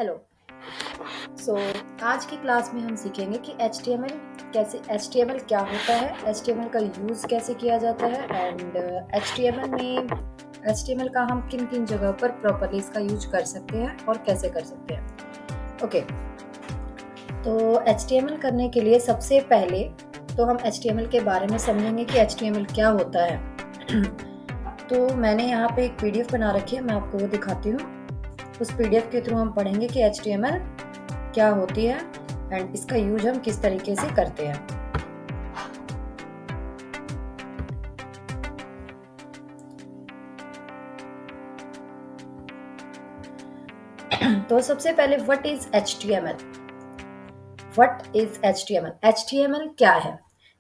Hello. सो आज की class में हम सीखेंगे कि एच टी एम एल क्या होता है, एच टी एम एल का यूज़ कैसे किया जाता है and H T M L का हम किन किन जगह पर प्रॉपरली इसका यूज कर सकते हैं और कैसे कर सकते हैं। ओके, तो एच टी एम एल करने के लिए सबसे पहले तो हम एच टी एम एल के बारे में समझेंगे कि एच टी एम एल क्या होता है। तो मैंने यहाँ पे एक PDF बना रखी है, मैं आपको वो दिखाती हूँ। उस PDF के थ्रू हम पढ़ेंगे कि HTML क्या होती है एंड इसका यूज हम किस तरीके से करते हैं। तो सबसे पहले what is HTML? What is HTML? HTML क्या है?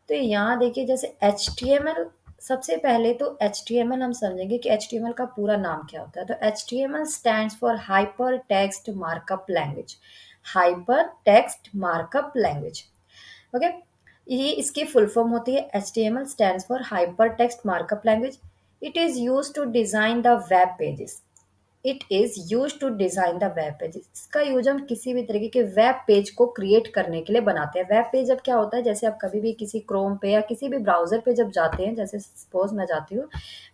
तो यहाँ देखिए, जैसे HTML सबसे पहले तो HTML हम समझेंगे कि HTML का पूरा नाम क्या होता है। तो HTML stands for hyper text markup language. Hyper text markup language, okay. ये इसकी फुल फॉर्म होती है HTML stands for hyper text markup language. It is use to design the web pages. It is use to design the web pages. इसका use हम किसी भी तरीके के वेब पेज को क्रिएट करने के लिए बनाते हैं। वेब पेज अब क्या होता है, जैसे आप कभी भी किसी क्रोम पे या किसी भी ब्राउजर पे जब जाते हैं, जैसे सपोज मैं जाती हूँ,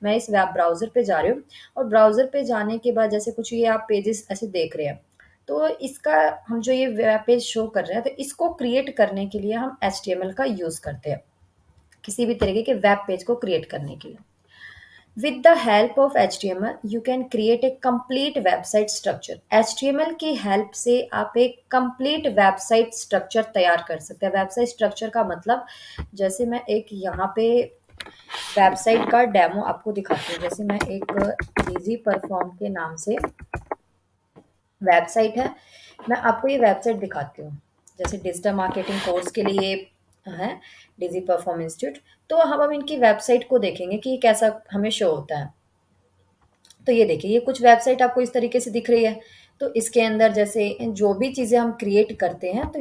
मैं इस वेब ब्राउजर पे जा रही हूँ और ब्राउजर पे जाने के बाद जैसे कुछ ये आप पेजेस ऐसे देख रहे हैं, तो इसका हम जो ये वेब पेज शो कर रहे हैं, तो इसको क्रिएट करने के लिए हम HTML का यूज करते हैं किसी भी तरीके के वेब पेज को क्रिएट करने के लिए। With the help of HTML, you can create a complete website structure. HTML की हेल्प से आप एक कंप्लीट वेबसाइट स्ट्रक्चर तैयार कर सकते हैं। वेबसाइट स्ट्रक्चर का मतलब, जैसे मैं एक यहाँ पे वेबसाइट का डेमो आपको दिखाती हूँ। जैसे मैं एक इजी परफॉर्म के नाम से वेबसाइट है, मैं आपको ये वेबसाइट दिखाती हूँ। जैसे डिजिटल मार्केटिंग कोर्स के लिए है डिजी परफॉर्म इंस्टीट्यूट। तो हम इनकी वेबसाइट को देखेंगे कि ये कैसा हमें शो होता है। तो ये देखिए, ये कुछ वेबसाइट आपको इस तरीके से दिख रही है। तो इसके अंदर जैसे जो भी चीज़ें हम क्रिएट करते हैं, तो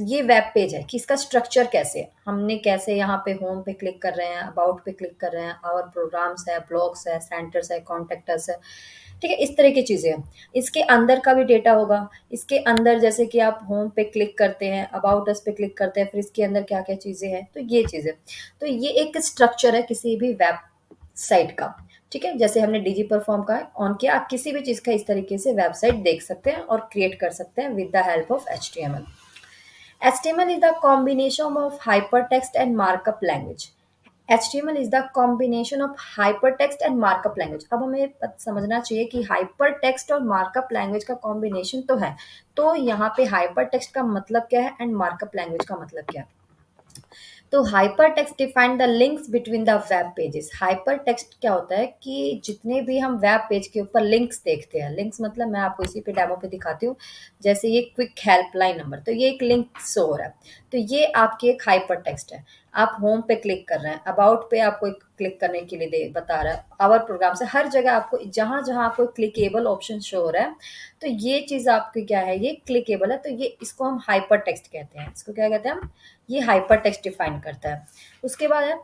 ये वेब पेज है कि इसका स्ट्रक्चर कैसे है। हमने कैसे यहाँ पे होम पे क्लिक कर रहे हैं, अबाउट पे क्लिक कर रहे हैं, और प्रोग्राम्स है, ब्लॉग्स है, सेंटर्स है, कॉन्टेक्टर्स है, ठीक है, इस तरह की चीज़ें हैं। इसके अंदर का भी डेटा होगा। इसके अंदर जैसे कि आप होम पे क्लिक करते हैं, अबाउट अस पे क्लिक करते हैं, फिर इसके अंदर क्या क्या चीज़ें हैं, तो ये चीज़ें। तो ये एक स्ट्रक्चर है किसी भी वेब साइट का, ठीक है। जैसे हमने डीजी परफॉर्म का ऑन किया, आप किसी भी चीज़ का इस तरीके से वेबसाइट देख सकते हैं और क्रिएट कर सकते हैं with the help of HTML. HTML is the combination of hypertext and markup language. HTML is the combination of hypertext and markup language. अब हमें समझना चाहिए कि hypertext और markup language का combination तो है। तो यहाँ पे hypertext का मतलब क्या है एंड markup language का मतलब क्या है? तो hyper text define the links between the web pages. Hyper text क्या होता है कि जितने भी हम वेब पेज के ऊपर लिंक्स देखते हैं, लिंक्स मतलब मैं आपको इसी पे डेमो पे दिखाती हूँ। जैसे ये क्विक हेल्पलाइन नंबर, तो ये एक लिंक शो हो रहा है, तो ये आपकी एक हाइपर टेक्स्ट है। आप होम पे क्लिक कर रहे हैं, अबाउट पे आपको एक क्लिक करने के लिए दे बता रहा है, आवर प्रोग्राम से हर जगह आपको जहाँ जहाँ आपको क्लिकेबल ऑप्शन शो हो रहा है, तो ये चीज़ आपकी क्या है, ये क्लिकेबल है। तो ये इसको हम हाइपर टेक्स्ट कहते हैं। इसको क्या कहते हैं हम? ये हाइपर टेक्स्ट डिफाइन करता है। उसके बाद है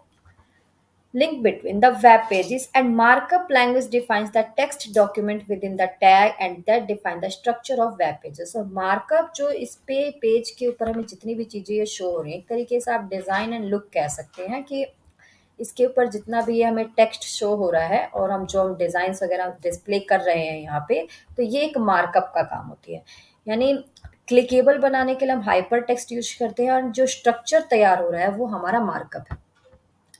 link between the web pages, and markup language defines the text document within the tag and that define the structure of web pages. और markup जो इस पे पेज के ऊपर हमें जितनी भी चीज़ें ये शो हो रही हैं, एक तरीके से आप डिज़ाइन एंड लुक कह सकते हैं कि इसके ऊपर जितना भी हमें टेक्स्ट शो हो रहा है और हम जो डिज़ाइंस वगैरह डिस्प्ले कर रहे हैं यहाँ पे, तो ये एक मार्कअप का काम होती है। यानी क्लिकेबल बनाने के लिए हम हाइपर टेक्स्ट यूज करते हैं और जो स्ट्रक्चर तैयार हो रहा है वो हमारा मार्कअप है,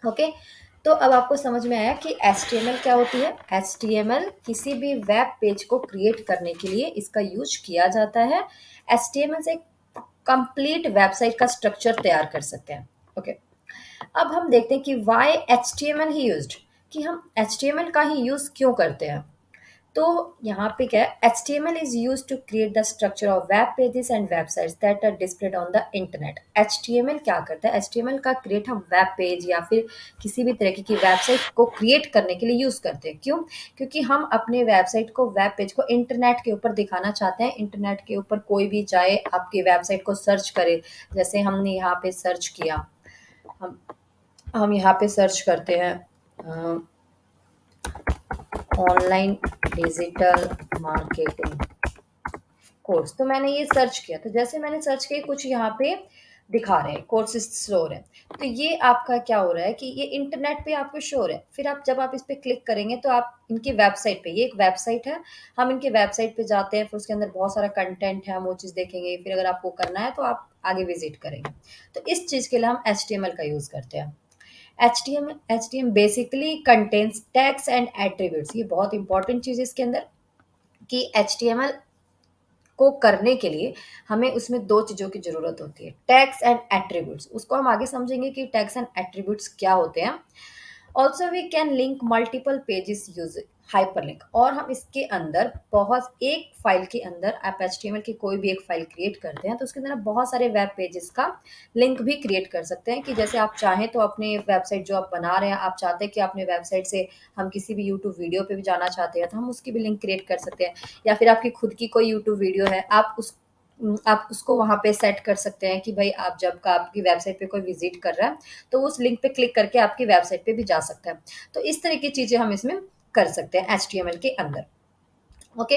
ओके। तो अब आपको समझ में आया कि HTML क्या होती है। HTML किसी भी वेब पेज को क्रिएट करने के लिए इसका यूज किया जाता है। HTML से कंप्लीट वेबसाइट का स्ट्रक्चर तैयार कर सकते हैं, ओके। अब हम देखते हैं कि वाई HTML ही यूज्ड, कि हम HTML का ही यूज क्यों करते हैं। तो यहाँ पे क्या है, HTML is used to create the structure of web pages and websites that are displayed on the internet. HTML क्या करता है, HTML का क्रिएट हम वेब पेज या फिर किसी भी तरीके की वेबसाइट को क्रिएट करने के लिए यूज़ करते हैं। क्यों? क्योंकि हम अपने वेबसाइट को, वेब पेज को इंटरनेट के ऊपर दिखाना चाहते हैं। इंटरनेट के ऊपर कोई भी चाहे आपकी वेबसाइट को सर्च करे, जैसे हमने यहाँ पे सर्च किया, हम हम यहाँ पे सर्च करते हैं ऑनलाइन डिजिटल मार्केटिंग, कोर्स, तो मैंने ये सर्च किया, तो जैसे मैंने सर्च किया कुछ यहाँ पे दिखा रहे हैं, कोर्सेज शो हो रहे हैं। तो ये आपका क्या हो रहा है कि ये इंटरनेट पे आपको शो हो रहा है। फिर आप जब आप इस पे क्लिक करेंगे तो आप इनकी वेबसाइट पे, ये एक वेबसाइट है, हम इनके वेबसाइट पे जाते हैं, फिर उसके अंदर बहुत सारा कंटेंट है, हम वो चीज़ देखेंगे, फिर अगर आपको करना है तो आप आगे विजिट करेंगे। तो इस चीज़ के लिए हम HTML का यूज़ करते हैं। HTML basically contains tags and attributes. ये बहुत इंपॉर्टेंट चीज़ है इसके अंदर कि HTML को करने के लिए हमें उसमें 2 चीज़ों की ज़रूरत होती है, टैग्स एंड एट्रीब्यूट्स। उसको हम आगे समझेंगे कि टैग्स एंड एट्रीब्यूट्स क्या होते हैं। Also we can link multiple pages use hyperlink, और हम इसके अंदर बहुत एक फाइल के अंदर आप HTML की कोई भी एक फाइल क्रिएट करते हैं तो उसके अंदर आप बहुत सारे वेब पेजेस का लिंक भी क्रिएट कर सकते हैं। कि जैसे आप चाहें तो अपने वेबसाइट जो आप बना रहे हैं, आप चाहते हैं कि अपने वेबसाइट से हम किसी भी यूट्यूब वीडियो पे भी जाना चाहते हैं तो हम उसकी भी लिंक क्रिएट कर सकते हैं। या फिर आपकी खुद की कोई यूट्यूब वीडियो है, आप उसको वहाँ पे सेट कर सकते हैं कि भाई आप जब का आपकी वेबसाइट पे कोई विजिट कर रहा है तो उस लिंक पे क्लिक करके आपकी वेबसाइट पे भी जा सकता है। तो इस तरह की चीज़ें हम इसमें कर सकते हैं HTML के अंदर। ओके,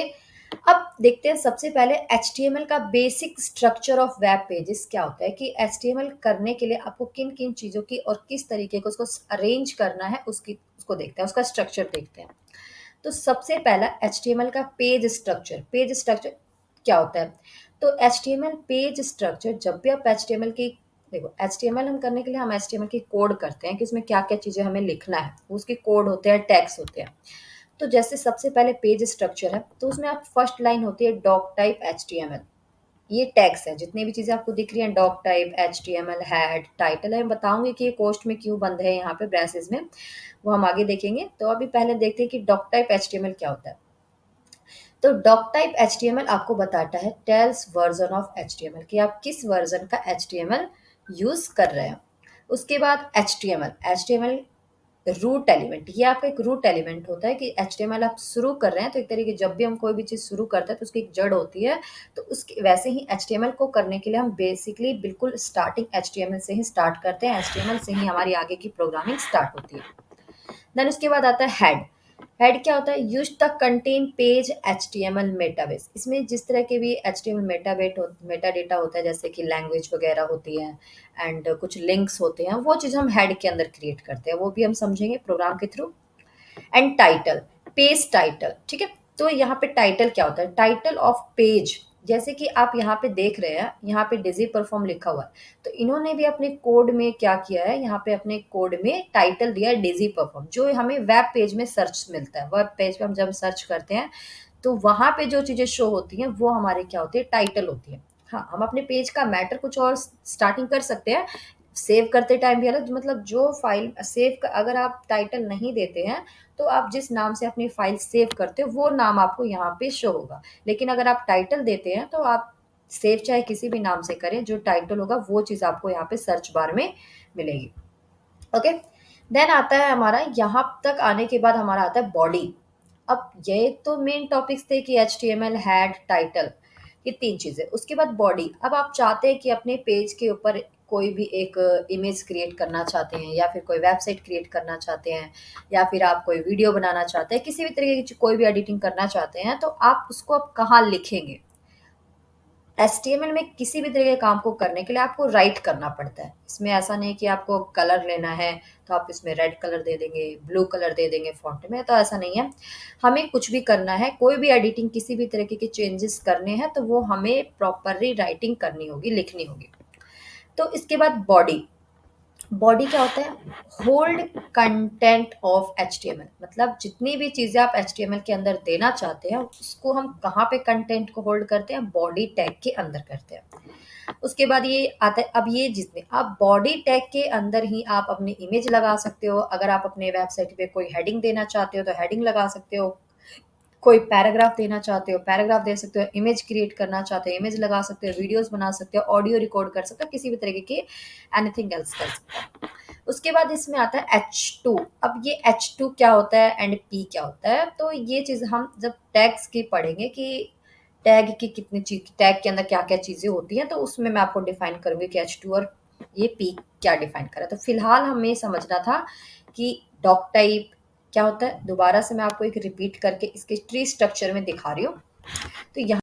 अब देखते हैं सबसे पहले HTML का basic structure of web pages क्या होता है, कि HTML करने के लिए आपको किन किन चीज़ों की और किस तरीके को उसको अरेंज करना है, उसको देखते हैं, उसका स्ट्रक्चर देखते हैं। तो सबसे पहला HTML का पेज स्ट्रक्चर क्या होता है। तो HTML पेज स्ट्रक्चर, जब भी आप HTML की, देखो HTML हम करने के लिए हम HTML की कोड करते हैं कि उसमें क्या क्या चीज़ें हमें लिखना है, उसके कोड होते हैं, टैग्स होते हैं। तो जैसे सबसे पहले पेज स्ट्रक्चर है तो उसमें आप फर्स्ट लाइन होती है डॉक टाइप HTML, ये टैग्स है, जितनी भी चीज़ें आपको दिख रही हैं, doc type HTML head title है, मैं बताऊंगी कि ये कोस्ट में क्यों बंद है यहाँ पे ब्रेसेस में, वो हम आगे देखेंगे। तो अभी पहले देखते हैं कि डॉक टाइप HTML क्या होता है। तो डॉक टाइप HTML आपको बताता है टेल्स वर्जन ऑफ HTML, कि आप किस वर्जन का HTML यूज कर रहे हैं। उसके बाद HTML रूट एलिमेंट, ये आपका एक रूट एलिमेंट होता है कि HTML आप शुरू कर रहे हैं तो एक तरीके जब भी हम कोई भी चीज़ शुरू करते हैं तो उसकी एक जड़ होती है। तो उसके वैसे ही HTML को करने के लिए हम बेसिकली बिल्कुल स्टार्टिंग HTML से ही स्टार्ट करते हैं, HTML से ही हमारी आगे की प्रोग्रामिंग स्टार्ट होती है। देन उसके बाद आता है हेड। हेड क्या होता है, use the contain page HTML मेटाबेस। इसमें जिस तरह के भी HTML मेटा डेटा होता है, जैसे कि लैंग्वेज वगैरह होती है एंड कुछ लिंक्स होते हैं, वो चीज़ हम हेड के अंदर क्रिएट करते हैं, वो भी हम समझेंगे प्रोग्राम के through. And title, page title, ठीक है। तो यहाँ पे टाइटल क्या होता है, टाइटल ऑफ पेज। जैसे कि आप यहाँ पे देख रहे हैं, यहाँ पे डिजी परफॉर्म लिखा हुआ है, तो इन्होंने भी अपने कोड में क्या किया है, यहाँ पे अपने कोड में टाइटल दिया है डिजी परफॉर्म, जो हमें वेब पेज में सर्च मिलता है। वेब पेज पे हम जब सर्च करते हैं तो वहां पे जो चीजें शो होती हैं वो हमारे क्या होती है, टाइटल होती है। हाँ, हम अपने पेज का मैटर कुछ और स्टार्टिंग कर सकते हैं, सेव करते टाइम भी अलग, मतलब जो फाइल अगर आप टाइटल नहीं देते हैं तो आप जिस नाम से अपनी फाइल सेव करते हो वो नाम आपको यहाँ पे शो होगा। लेकिन अगर आप टाइटल देते हैं तो आप सेव चाहे किसी भी नाम से करें, जो टाइटल होगा वो चीज़ आपको यहाँ पे सर्च बार में मिलेगी। ओके, देन आता है हमारा, यहाँ तक आने के बाद हमारा आता है बॉडी। अब ये तो मेन टॉपिक्स थे कि HTML हेड टाइटल, ये 3 चीज़ें। उसके बाद बॉडी, अब आप चाहते हैं कि अपने पेज के ऊपर कोई भी एक इमेज क्रिएट करना चाहते हैं, या फिर कोई वेबसाइट क्रिएट करना चाहते हैं, या फिर आप कोई वीडियो बनाना चाहते हैं, किसी भी तरीके की कोई भी एडिटिंग करना चाहते हैं, तो आप उसको अब कहाँ लिखेंगे। HTML में किसी भी तरह के काम को करने के लिए आपको राइट करना पड़ता है। इसमें ऐसा नहीं कि आपको कलर लेना है तो आप इसमें रेड कलर दे देंगे, ब्लू कलर दे देंगे फ़ॉन्ट में, तो ऐसा नहीं है। हमें कुछ भी करना है, कोई भी एडिटिंग किसी भी तरीके के चेंजेस करने हैं तो वो हमें प्रॉपरली राइटिंग करनी होगी, लिखनी होगी। तो इसके बाद बॉडी। बॉडी क्या होता है, होल्ड कंटेंट ऑफ HTML, मतलब जितनी भी चीज़ें आप HTML के अंदर देना चाहते हैं उसको हम कहाँ पे कंटेंट को होल्ड करते हैं, बॉडी टैग के अंदर करते हैं। उसके बाद ये आता है, अब ये जितने आप बॉडी टैग के अंदर ही आप अपनी इमेज लगा सकते हो। अगर आप अपने वेबसाइट पे कोई हेडिंग देना चाहते हो तो हेडिंग लगा सकते हो, कोई पैराग्राफ देना चाहते हो पैराग्राफ दे सकते हो, इमेज क्रिएट करना चाहते हो इमेज लगा सकते हो, वीडियोस बना सकते हो, ऑडियो रिकॉर्ड कर सकते हो, किसी भी तरीके की एनीथिंग एल्स कर सकते हो। उसके बाद इसमें आता है H2। अब ये H2 क्या होता है एंड P क्या होता है, तो ये चीज़ हम जब टैग्स की पढ़ेंगे कि टैग की कितनी चीज, टैग के अंदर क्या क्या चीज़ें होती हैं, तो उसमें मैं आपको डिफाइन करूंगी कि H2 और ये P क्या डिफाइन करा। तो फिलहाल हमें समझना था कि डॉक टाइप क्या होता है। दोबारा से मैं आपको एक रिपीट करके इसके ट्री स्ट्रक्चर में दिखा रही हूँ। तो यहाँ